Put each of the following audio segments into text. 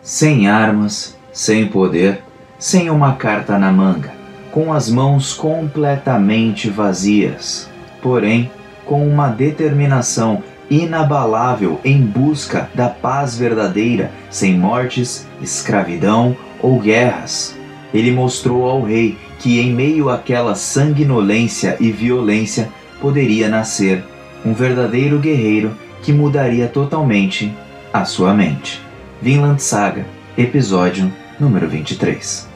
Sem armas, sem poder, sem uma carta na manga, com as mãos completamente vazias, porém com uma determinação inabalável em busca da paz verdadeira, sem mortes, escravidão ou guerras. Ele mostrou ao rei que em meio àquela sanguinolência e violência poderia nascer um verdadeiro guerreiro que mudaria totalmente a sua mente. Vinland Saga, episódio número 23.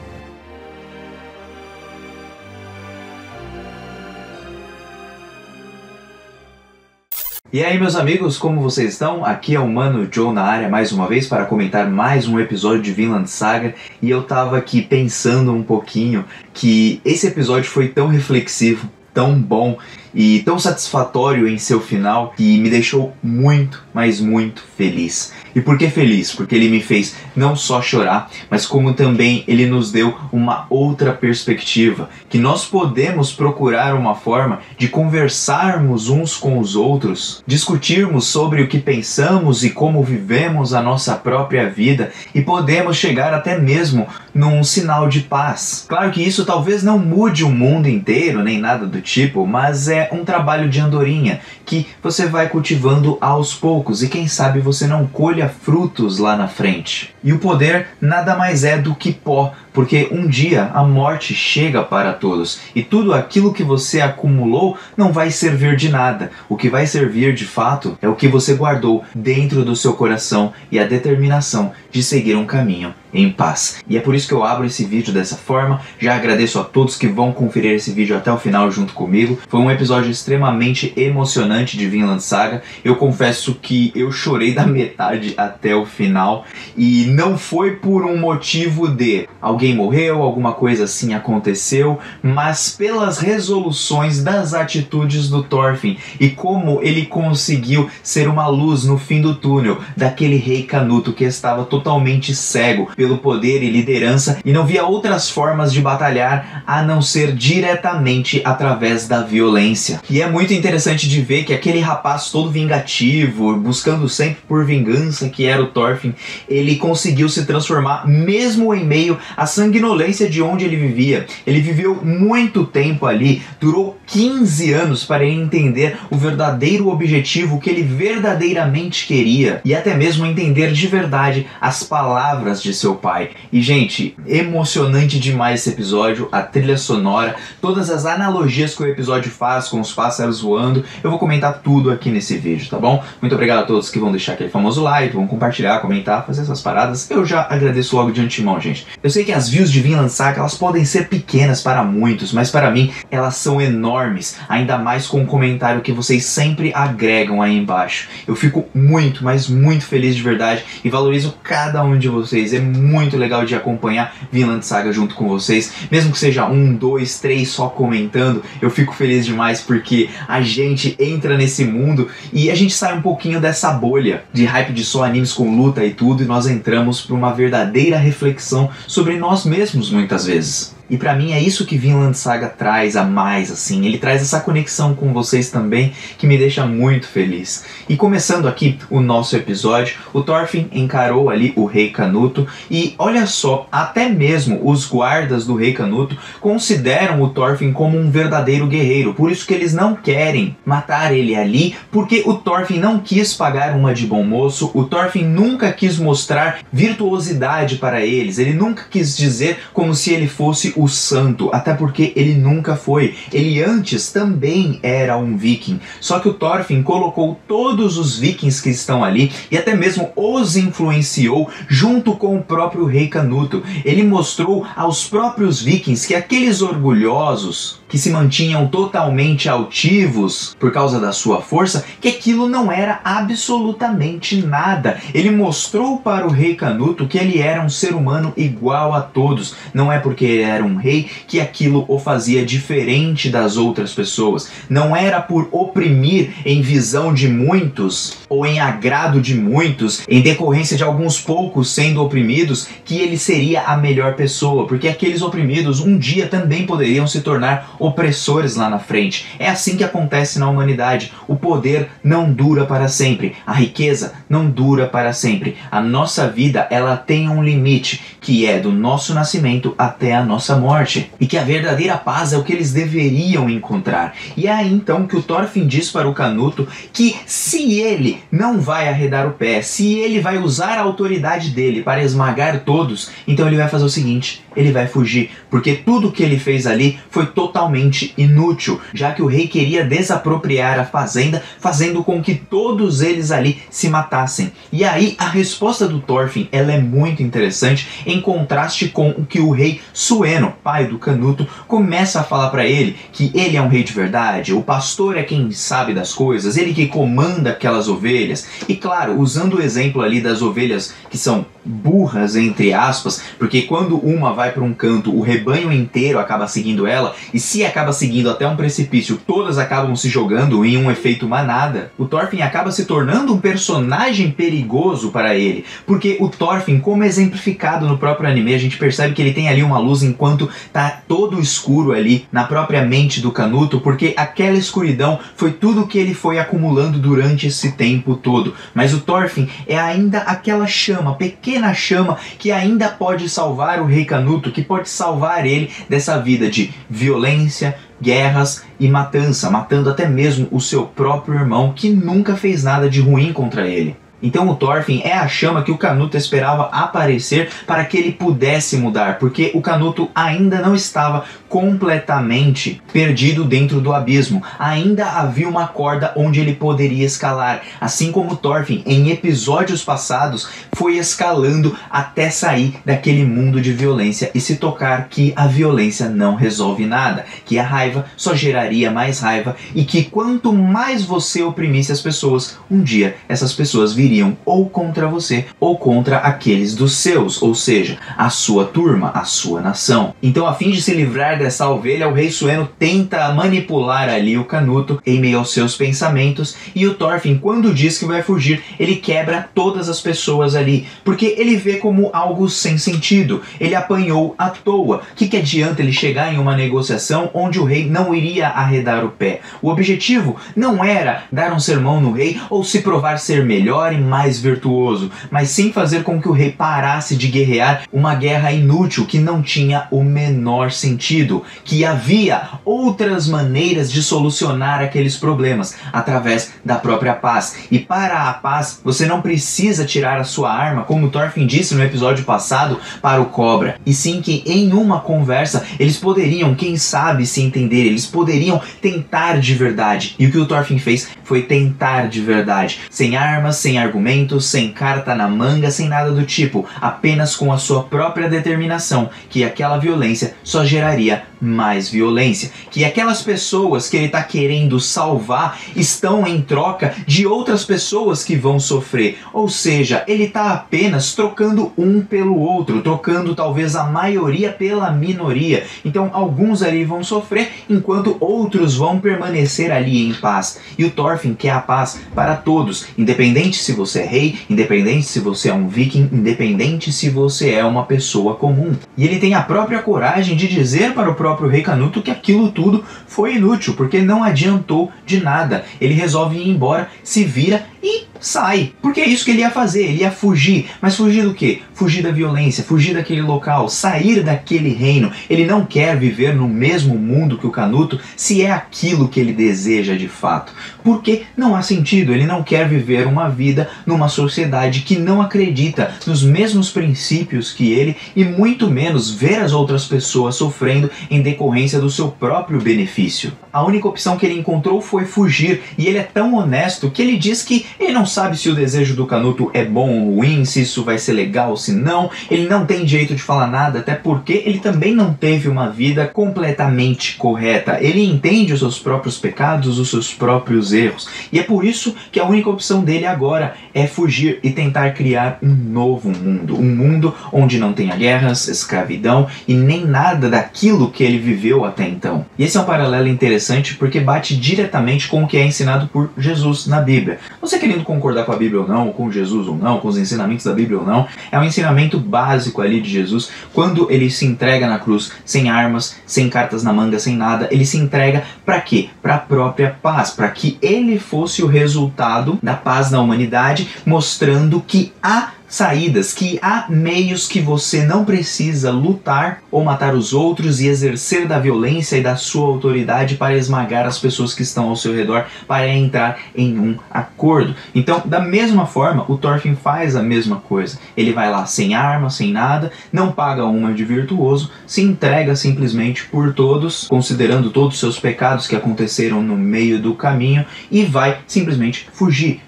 E aí, meus amigos, como vocês estão? Aqui é o Mano Joe na área mais uma vez para comentar mais um episódio de Vinland Saga. E eu tava aqui pensando um pouquinho que esse episódio foi tão reflexivo, tão bom e tão satisfatório em seu final que me deixou muito, mas muito feliz. E por que feliz? Porque ele me fez não só chorar, mas como também ele nos deu uma outra perspectiva, que nós podemos procurar uma forma de conversarmos uns com os outros, discutirmos sobre o que pensamos e como vivemos a nossa própria vida e podemos chegar até mesmo num sinal de paz. Claro que isso talvez não mude o mundo inteiro, nem nada do tipo, mas é um trabalho de andorinha que você vai cultivando aos poucos e quem sabe você não colha frutos lá na frente. E o poder nada mais é do que pó, porque um dia a morte chega para todos e tudo aquilo que você acumulou não vai servir de nada. O que vai servir de fato é o que você guardou dentro do seu coração e a determinação de seguir um caminho em paz. E é por isso que eu abro esse vídeo dessa forma. Já agradeço a todos que vão conferir esse vídeo até o final junto comigo. Foi um episódio extremamente emocionante de Vinland Saga. Eu confesso que eu chorei da metade até o final e não foi por um motivo de alguém morreu, alguma coisa assim aconteceu, mas pelas resoluções das atitudes do Thorfinn e como ele conseguiu ser uma luz no fim do túnel daquele rei Canuto que estava totalmente cego pelo poder e liderança e não via outras formas de batalhar a não ser diretamente através da violência. E é muito interessante de ver que aquele rapaz todo vingativo, buscando sempre por vingança que era o Thorfinn, ele conseguiu se transformar mesmo em meio à sanguinolência de onde ele vivia. Ele viveu muito tempo ali, durou 15 anos para ele entender o verdadeiro objetivo que ele verdadeiramente queria e até mesmo entender de verdade as palavras de seu pai. E gente, emocionante demais esse episódio, a trilha sonora, todas as analogias que o episódio faz com os pássaros voando, eu vou comentar tudo aqui nesse vídeo, tá bom? Muito obrigado a todos que vão deixar aquele famoso like, vão compartilhar, comentar, fazer essas paradas. Eu já agradeço logo de antemão, gente. Eu sei que as views de Vinland Saga, elas podem ser pequenas para muitos, mas para mim elas são enormes, ainda mais com o comentário que vocês sempre agregam aí embaixo. Eu fico muito, mas muito feliz de verdade e valorizo cada um de vocês. É muito legal de acompanhar Vinland Saga junto com vocês, mesmo que seja 1, 2, 3 só comentando, eu fico feliz demais porque a gente entra nesse mundo e a gente sai um pouquinho dessa bolha de hype de só animes com luta e tudo, e nós entramos para uma verdadeira reflexão sobre nós mesmos muitas vezes. E pra mim é isso que Vinland Saga traz a mais, assim. Ele traz essa conexão com vocês também, que me deixa muito feliz. E começando aqui o nosso episódio, o Thorfinn encarou ali o rei Canuto. E olha só, até mesmo os guardas do rei Canuto consideram o Thorfinn como um verdadeiro guerreiro. Por isso que eles não querem matar ele ali, porque o Thorfinn não quis pagar uma de bom moço. O Thorfinn nunca quis mostrar virtuosidade para eles. Ele nunca quis dizer como se ele fosse o santo, até porque ele nunca foi. Ele antes também era um viking, só que o Thorfinn colocou todos os vikings que estão ali e até mesmo os influenciou junto com o próprio rei Canuto. Ele mostrou aos próprios vikings que aqueles orgulhosos que se mantinham totalmente altivos por causa da sua força, que aquilo não era absolutamente nada. Ele mostrou para o rei Canuto que ele era um ser humano igual a todos. Não é porque ele era um rei que aquilo o fazia diferente das outras pessoas. Não era por oprimir em visão de muitos ou em agrado de muitos, em decorrência de alguns poucos sendo oprimidos, que ele seria a melhor pessoa, porque aqueles oprimidos um dia também poderiam se tornar opressores lá na frente. É assim que acontece na humanidade. O poder não dura para sempre, a riqueza não dura para sempre. A nossa vida, ela tem um limite, que é do nosso nascimento até a nossa morte, e que a verdadeira paz é o que eles deveriam encontrar. E é aí então que o Thorfinn diz para o Canuto que se ele não vai arredar o pé, se ele vai usar a autoridade dele para esmagar todos, então ele vai fazer o seguinte: ele vai fugir, porque tudo que ele fez ali foi totalmente inútil, já que o rei queria desapropriar a fazenda, fazendo com que todos eles ali se matassem. E aí a resposta do Thorfinn, ela é muito interessante, em contraste com o que o rei Sueno, pai do Canuto, começa a falar para ele, que ele é um rei de verdade, o pastor é quem sabe das coisas, ele que comanda aquelas ovelhas. E claro, usando o exemplo ali das ovelhas que são burras, entre aspas, porque quando uma vai para um canto, o rebanho inteiro acaba seguindo ela, e se acaba seguindo até um precipício, todas acabam se jogando em um efeito manada. O Thorfinn acaba se tornando um personagem perigoso para ele, porque o Thorfinn, como exemplificado no próprio anime, a gente percebe que ele tem ali uma luz enquanto tá todo escuro ali na própria mente do Canuto, porque aquela escuridão foi tudo que ele foi acumulando durante esse tempo todo. Mas o Thorfinn é ainda aquela chama, pequena chama, que ainda pode salvar o rei Canuto, que pode salvar ele dessa vida de violência, guerras e matança, matando até mesmo o seu próprio irmão, que nunca fez nada de ruim contra ele. Então o Thorfinn é a chama que o Canuto esperava aparecer para que ele pudesse mudar, porque o Canuto ainda não estava completamente perdido dentro do abismo. Ainda havia uma corda onde ele poderia escalar, assim como o Thorfinn, em episódios passados, foi escalando até sair daquele mundo de violência e se tocar que a violência não resolve nada, que a raiva só geraria mais raiva e que quanto mais você oprimisse as pessoas, um dia essas pessoas viriam ou contra você ou contra aqueles dos seus, ou seja, a sua turma, a sua nação. Então, a fim de se livrar dessa ovelha, o rei Sueno tenta manipular ali o Canuto em meio aos seus pensamentos, e o Thorfinn, quando diz que vai fugir, ele quebra todas as pessoas ali, porque ele vê como algo sem sentido. Ele apanhou à toa. O que adianta ele chegar em uma negociação onde o rei não iria arredar o pé? O objetivo não era dar um sermão no rei ou se provar ser melhor e mais virtuoso, mas sim fazer com que o rei parasse de guerrear uma guerra inútil que não tinha o menor sentido, que havia outras maneiras de solucionar aqueles problemas através da própria paz. E para a paz, você não precisa tirar a sua arma, como o Thorfinn disse no episódio passado, para o Cobra, e sim que em uma conversa eles poderiam, quem sabe, se entender, eles poderiam tentar de verdade. E o que o Thorfinn fez foi tentar de verdade, sem armas, sem argumentos, sem carta na manga, sem nada do tipo, apenas com a sua própria determinação, que aquela violência só geraria mais violência, que aquelas pessoas que ele está querendo salvar estão em troca de outras pessoas que vão sofrer, ou seja, ele está apenas trocando um pelo outro, trocando talvez a maioria pela minoria. Então alguns ali vão sofrer, enquanto outros vão permanecer ali em paz. E o Thorfinn quer a paz para todos, independente se você é rei, independente se você é um viking, independente se você é uma pessoa comum. E ele tem a própria coragem de dizer para o próprio rei Canuto que aquilo tudo foi inútil, porque não adiantou de nada. Ele resolve ir embora, se vira e sai, porque é isso que ele ia fazer, ele ia fugir. Mas fugir do quê? Fugir da violência, fugir daquele local, sair daquele reino. Ele não quer viver no mesmo mundo que o Canuto, se é aquilo que ele deseja de fato, porque não há sentido. Ele não quer viver uma vida numa sociedade que não acredita nos mesmos princípios que ele, e muito menos ver as outras pessoas sofrendo em decorrência do seu próprio benefício. A única opção que ele encontrou foi fugir, e ele é tão honesto que ele diz que ele não sabe se o desejo do Canuto é bom ou ruim, se isso vai ser legal, se não. Ele não tem direito de falar nada, até porque ele também não teve uma vida completamente correta. Ele entende os seus próprios pecados, os seus próprios erros. E é por isso que a única opção dele agora é fugir e tentar criar um novo mundo. Um mundo onde não tenha guerras, escravidão e nem nada daquilo que ele viveu até então. E esse é um paralelo interessante porque bate diretamente com o que é ensinado por Jesus na Bíblia. Você querendo concordar com a Bíblia ou não, com Jesus ou não, com os ensinamentos da Bíblia ou não, é um ensinamento básico ali de Jesus. Quando ele se entrega na cruz, sem armas, sem cartas na manga, sem nada, ele se entrega para quê? Para a própria paz, para que ele fosse o resultado da paz na humanidade, mostrando que há saídas, que há meios que você não precisa lutar ou matar os outros e exercer da violência e da sua autoridade para esmagar as pessoas que estão ao seu redor, para entrar em um acordo. Então, da mesma forma, o Thorfinn faz a mesma coisa. Ele vai lá sem arma, sem nada, não paga uma de virtuoso, se entrega simplesmente por todos, considerando todos os seus pecados que aconteceram no meio do caminho, e vai simplesmente fugir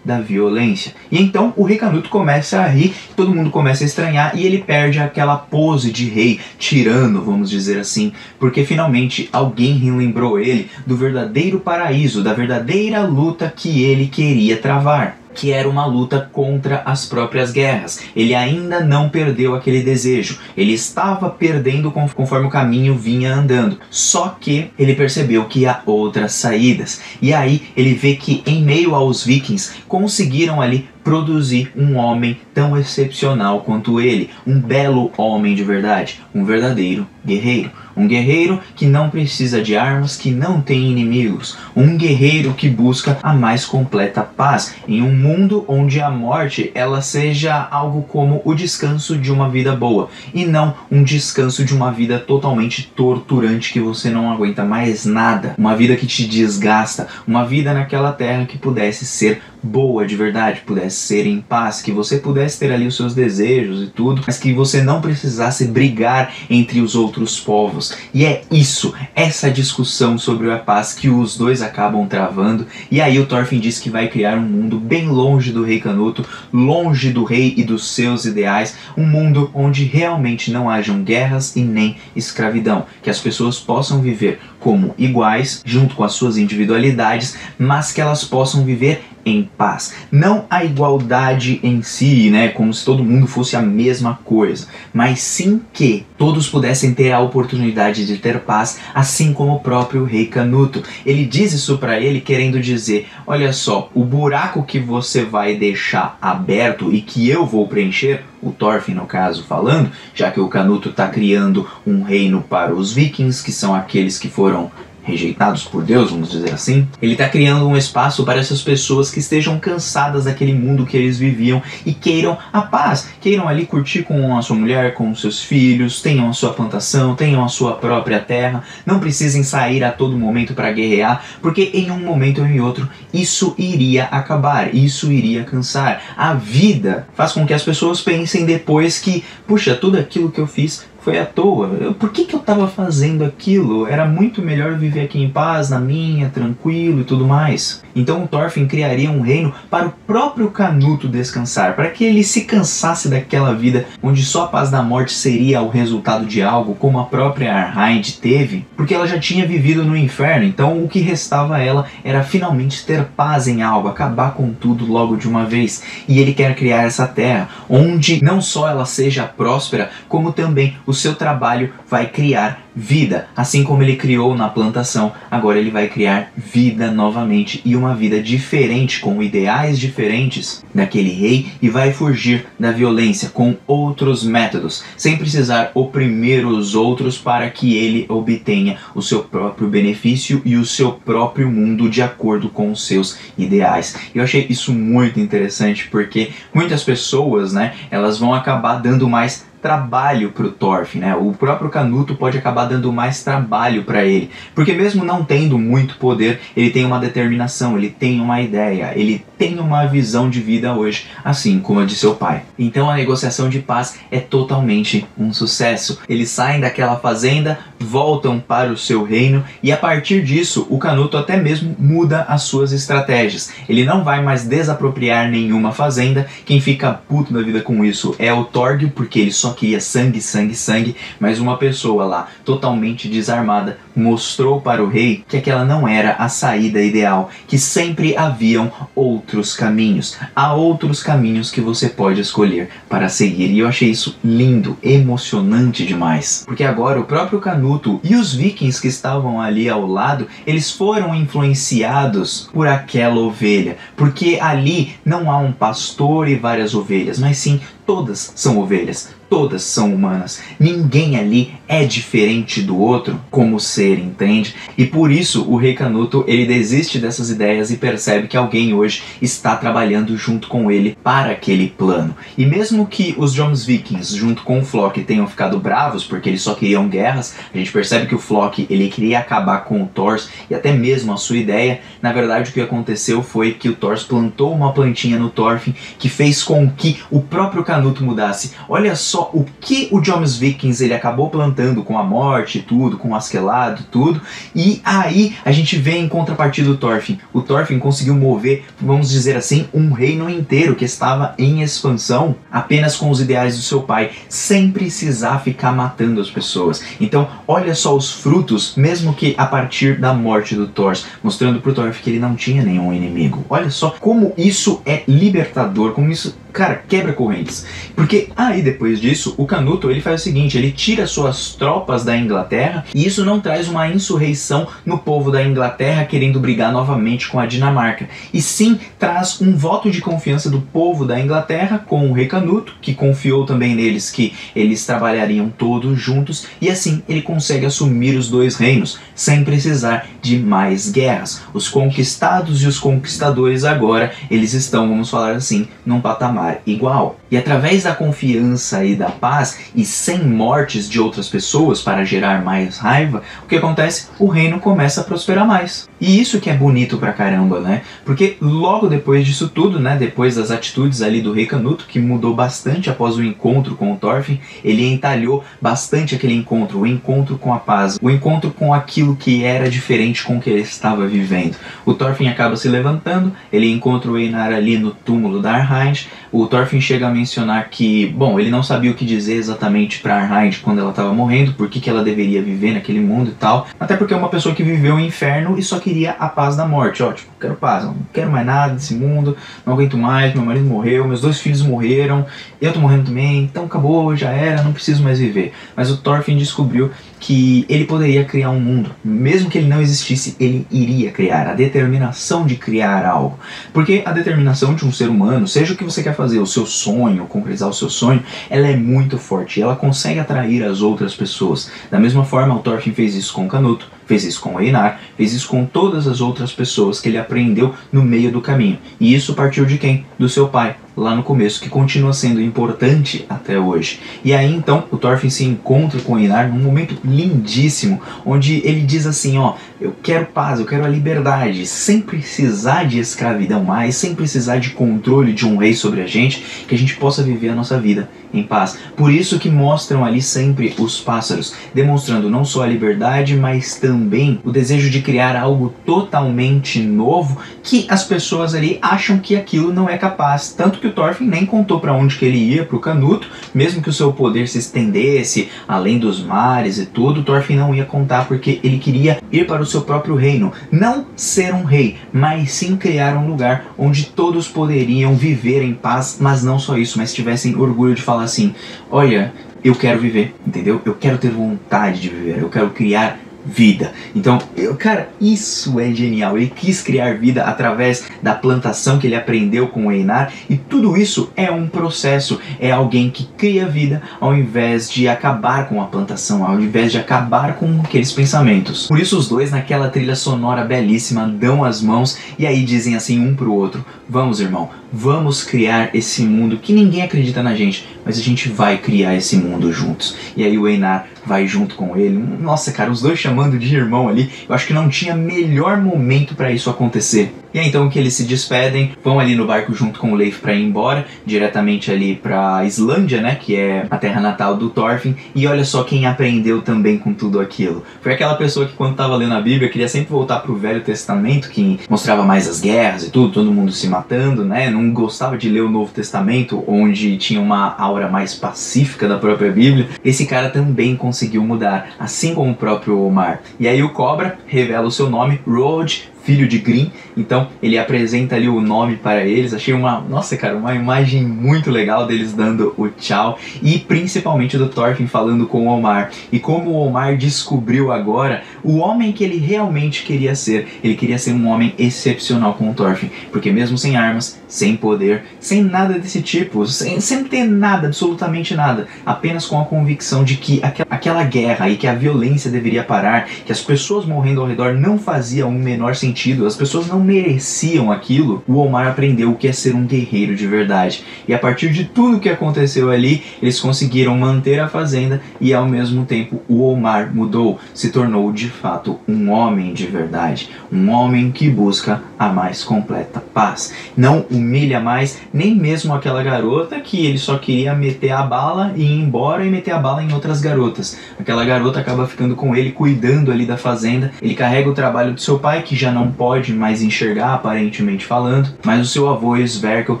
da violência. E então o rei Canuto começa a rir, todo mundo começa a estranhar e ele perde aquela pose de rei tirano, vamos dizer assim, porque finalmente alguém lembrou ele do verdadeiro paraíso, da verdadeira luta que ele queria travar, que era uma luta contra as próprias guerras. Ele ainda não perdeu aquele desejo, ele estava perdendo conforme o caminho vinha andando, só que ele percebeu que há outras saídas, e aí ele vê que em meio aos vikings conseguiram ali produzir um homem tão excepcional quanto ele, um belo homem de verdade, um verdadeiro guerreiro. Um guerreiro que não precisa de armas, que não tem inimigos. Um guerreiro que busca a mais completa paz em um mundo onde a morte ela seja algo como o descanso de uma vida boa e não um descanso de uma vida totalmente torturante que você não aguenta mais nada. Uma vida que te desgasta, uma vida naquela terra que pudesse ser boa de verdade, pudesse ser em paz, que você pudesse ter ali os seus desejos e tudo, mas que você não precisasse brigar entre os outros povos. E é isso, essa discussão sobre a paz que os dois acabam travando, e aí o Thorfinn diz que vai criar um mundo bem longe do rei Canuto, longe do rei e dos seus ideais, um mundo onde realmente não hajam guerras e nem escravidão, que as pessoas possam viver como iguais, junto com as suas individualidades, mas que elas possam viver em paz. Não a igualdade em si, né, como se todo mundo fosse a mesma coisa, mas sim que todos pudessem ter a oportunidade de ter paz, assim como o próprio rei Canuto. Ele diz isso para ele querendo dizer, olha só, o buraco que você vai deixar aberto e que eu vou preencher, o Thorfinn no caso falando, já que o Canuto está criando um reino para os vikings, que são aqueles que foram rejeitados por Deus, vamos dizer assim. Ele está criando um espaço para essas pessoas que estejam cansadas daquele mundo que eles viviam e queiram a paz, queiram ali curtir com a sua mulher, com os seus filhos, tenham a sua plantação, tenham a sua própria terra, não precisem sair a todo momento para guerrear, porque em um momento ou em outro isso iria acabar, isso iria cansar. A vida faz com que as pessoas pensem depois que, puxa, tudo aquilo que eu fiz foi à toa. Por que eu estava fazendo aquilo? Era muito melhor viver aqui em paz, na minha, tranquilo e tudo mais. Então o Thorfinn criaria um reino para o próprio Canuto descansar, para que ele se cansasse daquela vida onde só a paz da morte seria o resultado de algo, como a própria Arhind teve, porque ela já tinha vivido no inferno, então o que restava a ela era finalmente ter paz em algo, acabar com tudo logo de uma vez. E ele quer criar essa terra, onde não só ela seja próspera, como também o seu trabalho vai criar vida, assim como ele criou na plantação, agora ele vai criar vida novamente, e uma vida diferente, com ideais diferentes daquele rei, e vai fugir da violência com outros métodos, sem precisar oprimir os outros para que ele obtenha o seu próprio benefício e o seu próprio mundo de acordo com os seus ideais. Eu achei isso muito interessante, porque muitas pessoas, né, elas vão acabar dando mais trabalho para o Thorfinn, né? O próprio Canuto pode acabar dando mais trabalho para ele, porque mesmo não tendo muito poder, ele tem uma determinação, ele tem uma ideia, ele tem uma visão de vida hoje, assim como a de seu pai. Então a negociação de paz é totalmente um sucesso. Eles saem daquela fazenda, voltam para o seu reino e a partir disso o Canuto até mesmo muda as suas estratégias. Ele não vai mais desapropriar nenhuma fazenda, quem fica puto da vida com isso é o Thorgil, porque ele só queria sangue, sangue, sangue, mas uma pessoa lá totalmente desarmada mostrou para o rei que aquela não era a saída ideal, que sempre haviam outros caminhos. Há outros caminhos que você pode escolher para seguir. E eu achei isso lindo, emocionante demais. Porque agora o próprio Canuto e os vikings que estavam ali ao lado, eles foram influenciados por aquela ovelha. Porque ali não há um pastor e várias ovelhas, mas sim todas são ovelhas, todas são humanas. Ninguém ali é diferente do outro como ser, entende? E por isso o rei Canuto, ele desiste dessas ideias e percebe que alguém hoje está trabalhando junto com ele para aquele plano. E mesmo que os Jomsvikings junto com o Floki tenham ficado bravos porque eles só queriam guerras, a gente percebe que o Floki, ele queria acabar com o Thors e até mesmo a sua ideia. Na verdade o que aconteceu foi que o Thors plantou uma plantinha no Thorfinn que fez com que o próprio Canuto mudasse. Olha só o que o Jomsvikings ele acabou plantando com a morte e tudo, com o Askeladd e tudo, e aí a gente vê em contrapartida o Thorfinn. O Thorfinn conseguiu mover, vamos dizer assim, um reino inteiro que estava em expansão apenas com os ideais do seu pai, sem precisar ficar matando as pessoas. Então olha só os frutos, mesmo que a partir da morte do Thors, mostrando pro Thorfinn que ele não tinha nenhum inimigo. Olha só como isso é libertador, como isso, cara, quebra correntes. Porque aí depois disso, o Canuto ele faz o seguinte, ele tira suas tropas da Inglaterra e isso não traz uma insurreição no povo da Inglaterra querendo brigar novamente com a Dinamarca. E sim traz um voto de confiança do povo da Inglaterra com o rei Canuto, que confiou também neles que eles trabalhariam todos juntos e assim ele consegue assumir os dois reinos sem precisar de mais guerras. Os conquistados e os conquistadores agora, eles estão, vamos falar assim, num patamar igual. E através da confiança e da paz e sem mortes de outras pessoas para gerar mais raiva, o que acontece? O reino começa a prosperar mais. E isso que é bonito pra caramba, né? Porque logo depois disso tudo, né, depois das atitudes ali do rei Canuto, que mudou bastante após o encontro com o Thorfinn, ele entalhou bastante aquele encontro, o encontro com a paz, o encontro com aquilo que era diferente com o que ele estava vivendo. O Thorfinn acaba se levantando, ele encontra o Einar ali no túmulo da Arnheid. O Thorfinn chega a mencionar que, bom, ele não sabia o que dizer exatamente para Arnheid quando ela estava morrendo, por que ela deveria viver naquele mundo e tal, até porque é uma pessoa que viveu o inferno e só queria a paz da morte, ó, tipo, quero paz, não quero mais nada desse mundo, não aguento mais, meu marido morreu, meus 2 filhos morreram, eu tô morrendo também, então acabou, já era, não preciso mais viver. Mas o Thorfinn descobriu que ele poderia criar um mundo, mesmo que ele não existisse, ele iria criar, a determinação de criar algo, porque a determinação de um ser humano, seja o que você quer fazer, o seu sonho, concretizar o seu sonho, ela é muito forte, ela consegue atrair as outras pessoas. Da mesma forma, o Thorfinn fez isso com o Canuto, fez isso com o Einar, fez isso com todas as outras pessoas que ele aprendeu no meio do caminho. E isso partiu de quem? Do seu pai, lá no começo, que continua sendo importante até hoje. E aí então o Thorfinn se encontra com o Einar num momento lindíssimo, onde ele diz assim, ó, eu quero paz, eu quero a liberdade, sem precisar de escravidão mais, sem precisar de controle de um rei sobre a gente, que a gente possa viver a nossa vida em paz. Por isso que mostram ali sempre os pássaros, demonstrando não só a liberdade, mas também o desejo de criar algo totalmente novo, que as pessoas ali acham que aquilo não é capaz. Tanto que o Thorfinn nem contou para onde que ele ia, pro Canuto, mesmo que o seu poder se estendesse além dos mares e tudo, o Thorfinn não ia contar porque ele queria ir para o seu próprio reino. Não ser um rei, mas sim criar um lugar onde todos poderiam viver em paz, mas não só isso, mas tivessem orgulho de falar assim, olha, eu quero viver, entendeu? Eu quero ter vontade de viver, eu quero criar vida. Então, cara, isso é genial. Ele quis criar vida através da plantação que ele aprendeu com o Einar, e tudo isso é um processo, é alguém que cria vida ao invés de acabar com a plantação, ao invés de acabar com aqueles pensamentos. Por isso os dois naquela trilha sonora belíssima dão as mãos e aí dizem assim um pro outro, vamos irmão, vamos criar esse mundo que ninguém acredita na gente, mas a gente vai criar esse mundo juntos. E aí o Einar vai junto com ele. Nossa, cara, os dois chamando de irmão ali, eu acho que não tinha melhor momento para isso acontecer. E é então que eles se despedem, vão ali no barco junto com o Leif para ir embora, diretamente ali pra Islândia, né, que é a terra natal do Thorfinn. E olha só quem aprendeu também com tudo aquilo. Foi aquela pessoa que quando tava lendo a Bíblia queria sempre voltar pro Velho Testamento, que mostrava mais as guerras e tudo, todo mundo se matando, né, não gostava de ler o Novo Testamento, onde tinha uma aura mais pacífica da própria Bíblia. Esse cara também conseguiu mudar, assim como o próprio Omar. E aí o Cobra revela o seu nome, Road, filho de Grim, então ele apresenta ali o nome para eles. Achei nossa cara, uma imagem muito legal deles dando o tchau, e principalmente do Thorfinn falando com o Omar, e como o Omar descobriu agora o homem que ele realmente queria ser. Ele queria ser um homem excepcional com o Thorfinn, porque mesmo sem armas, sem poder, sem nada desse tipo, sem ter nada, absolutamente nada, apenas com a convicção de que aquela guerra e que a violência deveria parar, que as pessoas morrendo ao redor não faziam o menor sentido, as pessoas não mereciam aquilo, o Omar aprendeu o que é ser um guerreiro de verdade. E a partir de tudo que aconteceu ali, eles conseguiram manter a fazenda, e ao mesmo tempo o Omar mudou, se tornou de fato um homem de verdade, um homem que busca a mais completa paz. Não humilha mais nem mesmo aquela garota que ele só queria meter a bala e ir embora e meter a bala em outras garotas. Aquela garota acaba ficando com ele, cuidando ali da fazenda. Ele carrega o trabalho do seu pai, que já não pode mais enxergar, aparentemente falando, mas o seu avô, Sverkel,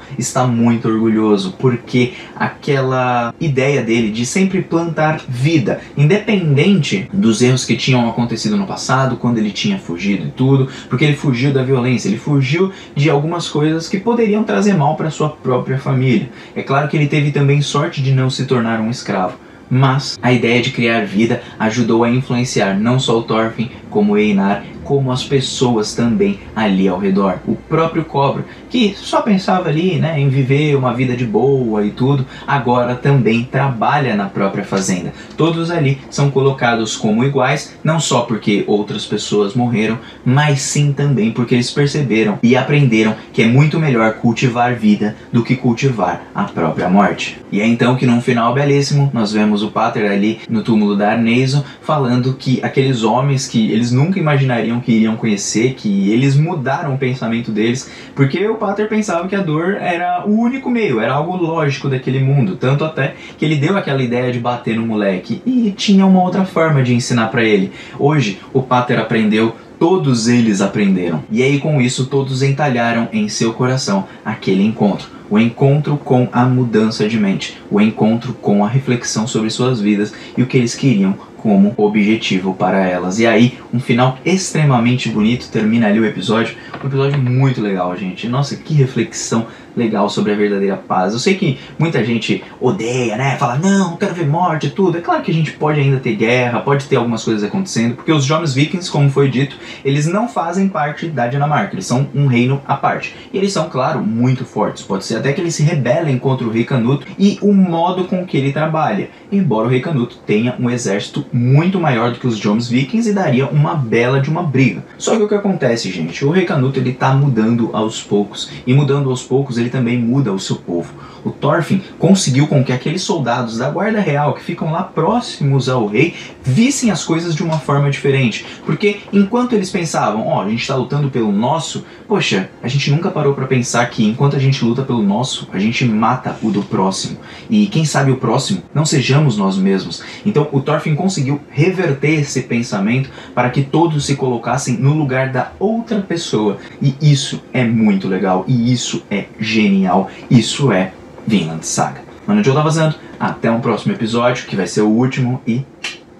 está muito orgulhoso, porque aquela ideia dele de sempre plantar vida, independente dos erros que tinham acontecido no passado, quando ele tinha fugido e tudo, porque ele fugiu da violência, ele fugiu de algumas coisas que poderiam trazer mal para sua própria família. É claro que ele teve também sorte de não se tornar um escravo, mas a ideia de criar vida ajudou a influenciar não só o Thorfinn, como o Einar, como as pessoas também ali ao redor. O próprio Cobra, que só pensava ali, né, em viver uma vida de boa e tudo, agora também trabalha na própria fazenda. Todos ali são colocados como iguais, não só porque outras pessoas morreram, mas sim também porque eles perceberam e aprenderam que é muito melhor cultivar vida do que cultivar a própria morte. E é então que num final belíssimo, nós vemos o Pater ali no túmulo da Arnezo, falando que aqueles homens que eles nunca imaginariam que iriam conhecer, que eles mudaram o pensamento deles, porque o Pater pensava que a dor era o único meio, era algo lógico daquele mundo, tanto até que ele deu aquela ideia de bater no moleque, e tinha uma outra forma de ensinar para ele. Hoje o Pater aprendeu, todos eles aprenderam, e aí com isso todos entalharam em seu coração aquele encontro. O encontro com a mudança de mente, o encontro com a reflexão sobre suas vidas e o que eles queriam como objetivo para elas. E aí, um final extremamente bonito, termina ali o episódio. Um episódio muito legal, gente. Nossa, que reflexão legal sobre a verdadeira paz. Eu sei que muita gente odeia, né? Fala, não quero ver morte e tudo. É claro que a gente pode ainda ter guerra, pode ter algumas coisas acontecendo, porque os Jomsvikings, como foi dito, eles não fazem parte da Dinamarca, eles são um reino à parte. E eles são, claro, muito fortes. Pode ser até que eles se rebelem contra o rei Canuto e o modo com que ele trabalha. Embora o rei Canuto tenha um exército muito maior do que os Jomsvikings e daria uma bela de uma briga. Só que o que acontece, gente? O rei Canuto, ele tá mudando aos poucos. E mudando aos poucos, ele também muda o seu povo. O Thorfinn conseguiu com que aqueles soldados da guarda real que ficam lá próximos ao rei vissem as coisas de uma forma diferente. Porque enquanto eles pensavam, ó, a gente está lutando pelo nosso, poxa, a gente nunca parou para pensar que enquanto a gente luta pelo nosso, a gente mata o do próximo. E quem sabe o próximo não sejamos nós mesmos. Então o Thorfinn conseguiu reverter esse pensamento para que todos se colocassem no lugar da outra pessoa. E isso é muito legal, e isso é genial, isso é Vinland Saga. Mano Joe tá vazando, até um próximo episódio, que vai ser o último, e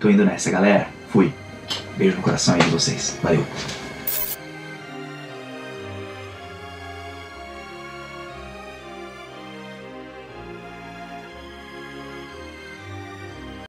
tô indo nessa, galera. Fui. Beijo no coração aí de vocês. Valeu.